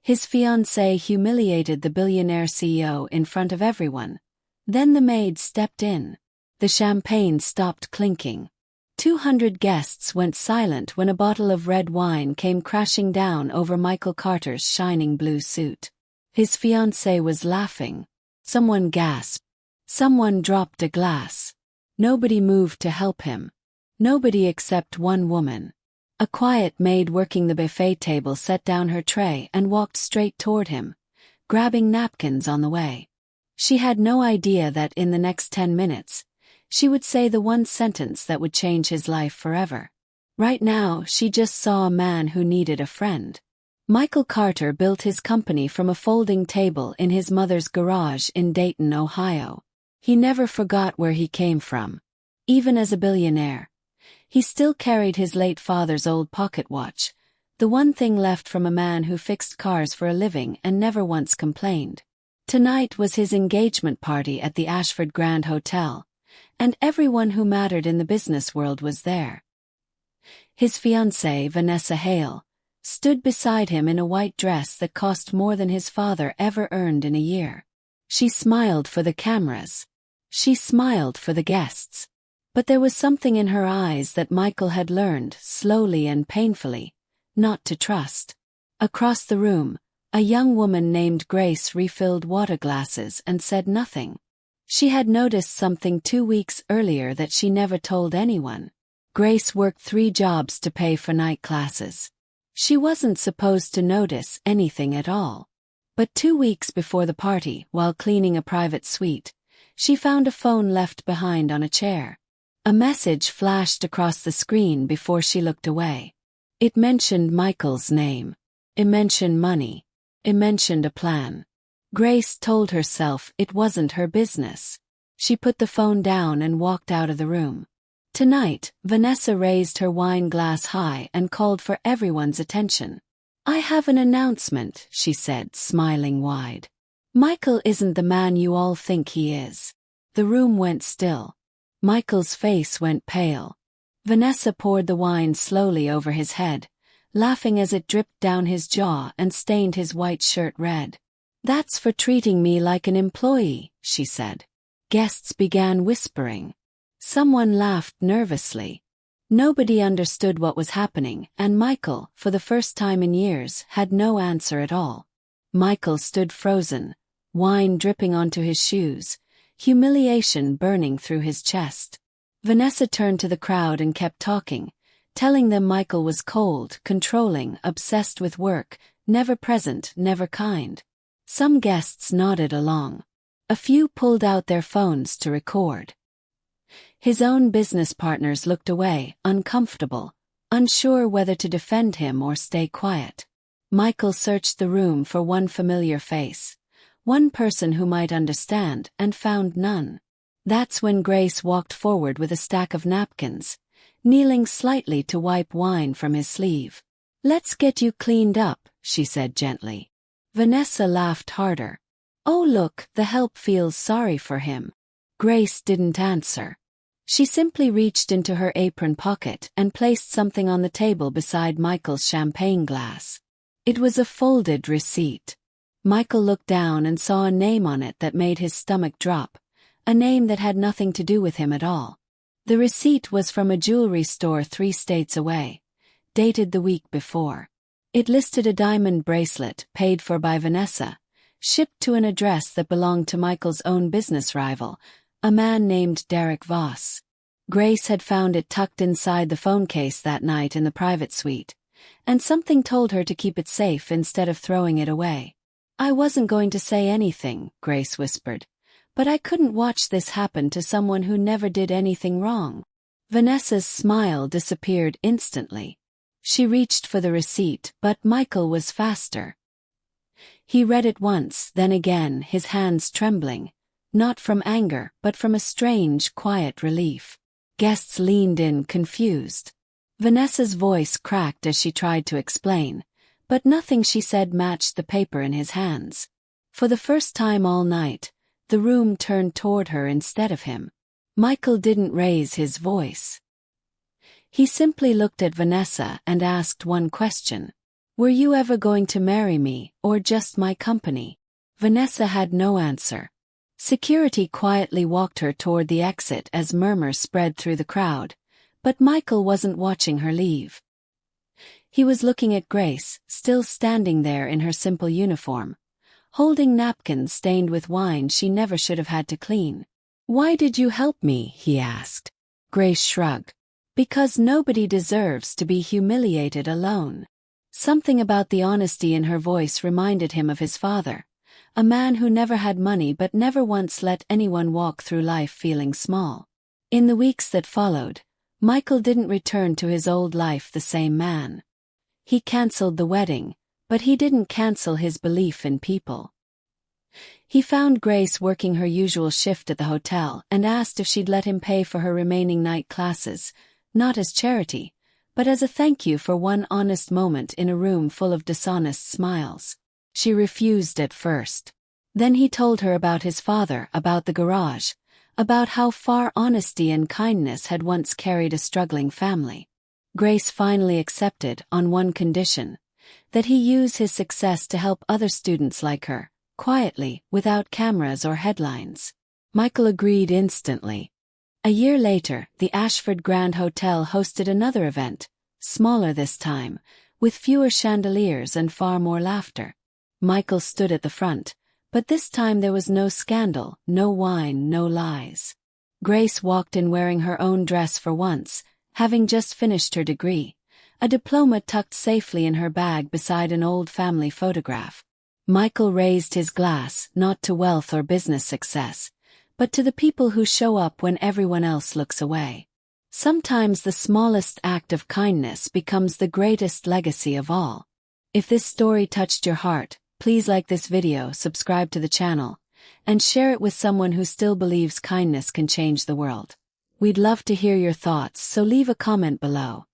His fiancée humiliated the billionaire CEO in front of everyone. Then the maid stepped in. The champagne stopped clinking. 200 guests went silent when a bottle of red wine came crashing down over Michael Carter's shining blue suit. His fiancée was laughing. Someone gasped. Someone dropped a glass. Nobody moved to help him. Nobody except one woman. A quiet maid working the buffet table set down her tray and walked straight toward him, grabbing napkins on the way. She had no idea that in the next 10 minutes, she would say the one sentence that would change his life forever. Right now, she just saw a man who needed a friend. Michael Carter built his company from a folding table in his mother's garage in Dayton, Ohio. He never forgot where he came from. Even as a billionaire, he still carried his late father's old pocket watch, the one thing left from a man who fixed cars for a living and never once complained. Tonight was his engagement party at the Ashford Grand Hotel, and everyone who mattered in the business world was there. His fiancée, Vanessa Hale, stood beside him in a white dress that cost more than his father ever earned in a year. She smiled for the cameras. She smiled for the guests. But there was something in her eyes that Michael had learned, slowly and painfully, not to trust. Across the room, a young woman named Grace refilled water glasses and said nothing. She had noticed something 2 weeks earlier that she never told anyone. Grace worked 3 jobs to pay for night classes. She wasn't supposed to notice anything at all. But 2 weeks before the party, while cleaning a private suite, she found a phone left behind on a chair. A message flashed across the screen before she looked away. It mentioned Michael's name. It mentioned money. It mentioned a plan. Grace told herself it wasn't her business. She put the phone down and walked out of the room. Tonight, Vanessa raised her wine glass high and called for everyone's attention. "I have an announcement," she said, smiling wide. "Michael isn't the man you all think he is." The room went still. Michael's face went pale. Vanessa poured the wine slowly over his head, laughing as it dripped down his jaw and stained his white shirt red. "That's for treating me like an employee," she said. Guests began whispering. Someone laughed nervously. Nobody understood what was happening, and Michael, for the first time in years, had no answer at all. Michael stood frozen, wine dripping onto his shoes, humiliation burning through his chest. Vanessa turned to the crowd and kept talking, telling them Michael was cold, controlling, obsessed with work, never present, never kind. Some guests nodded along. A few pulled out their phones to record. His own business partners looked away, uncomfortable, unsure whether to defend him or stay quiet. Michael searched the room for one familiar face, one person who might understand, and found none. That's when Grace walked forward with a stack of napkins, kneeling slightly to wipe wine from his sleeve. "Let's get you cleaned up," she said gently. Vanessa laughed harder. "Oh look, the help feels sorry for him." Grace didn't answer. She simply reached into her apron pocket and placed something on the table beside Michael's champagne glass. It was a folded receipt. Michael looked down and saw a name on it that made his stomach drop, a name that had nothing to do with him at all. The receipt was from a jewelry store 3 states away, dated the week before. It listed a diamond bracelet paid for by Vanessa, shipped to an address that belonged to Michael's own business rival, a man named Derek Voss. Grace had found it tucked inside the phone case that night in the private suite, and something told her to keep it safe instead of throwing it away. "I wasn't going to say anything," Grace whispered, "but I couldn't watch this happen to someone who never did anything wrong." Vanessa's smile disappeared instantly. She reached for the receipt, but Michael was faster. He read it once, then again, his hands trembling, not from anger, but from a strange, quiet relief. Guests leaned in, confused. Vanessa's voice cracked as she tried to explain, but nothing she said matched the paper in his hands. For the first time all night, the room turned toward her instead of him. Michael didn't raise his voice. He simply looked at Vanessa and asked one question. Were you ever going to marry me, or just my company? Vanessa had no answer. Security quietly walked her toward the exit as murmurs spread through the crowd, but Michael wasn't watching her leave. He was looking at Grace, still standing there in her simple uniform, holding napkins stained with wine she never should have had to clean. "Why did you help me?" he asked. Grace shrugged. "Because nobody deserves to be humiliated alone." Something about the honesty in her voice reminded him of his father, a man who never had money but never once let anyone walk through life feeling small. In the weeks that followed, Michael didn't return to his old life the same man. He cancelled the wedding, but he didn't cancel his belief in people. He found Grace working her usual shift at the hotel and asked if she'd let him pay for her remaining night classes, not as charity, but as a thank you for one honest moment in a room full of dishonest smiles. She refused at first. Then he told her about his father, about the garage, about how far honesty and kindness had once carried a struggling family. Grace finally accepted, on one condition, that he use his success to help other students like her, quietly, without cameras or headlines. Michael agreed instantly. A year later, the Ashford Grand Hotel hosted another event, smaller this time, with fewer chandeliers and far more laughter. Michael stood at the front, but this time there was no scandal, no wine, no lies. Grace walked in wearing her own dress for once, having just finished her degree, a diploma tucked safely in her bag beside an old family photograph. Michael raised his glass, not to wealth or business success, but to the people who show up when everyone else looks away. Sometimes the smallest act of kindness becomes the greatest legacy of all. If this story touched your heart, please like this video, subscribe to the channel, and share it with someone who still believes kindness can change the world. We'd love to hear your thoughts, so leave a comment below.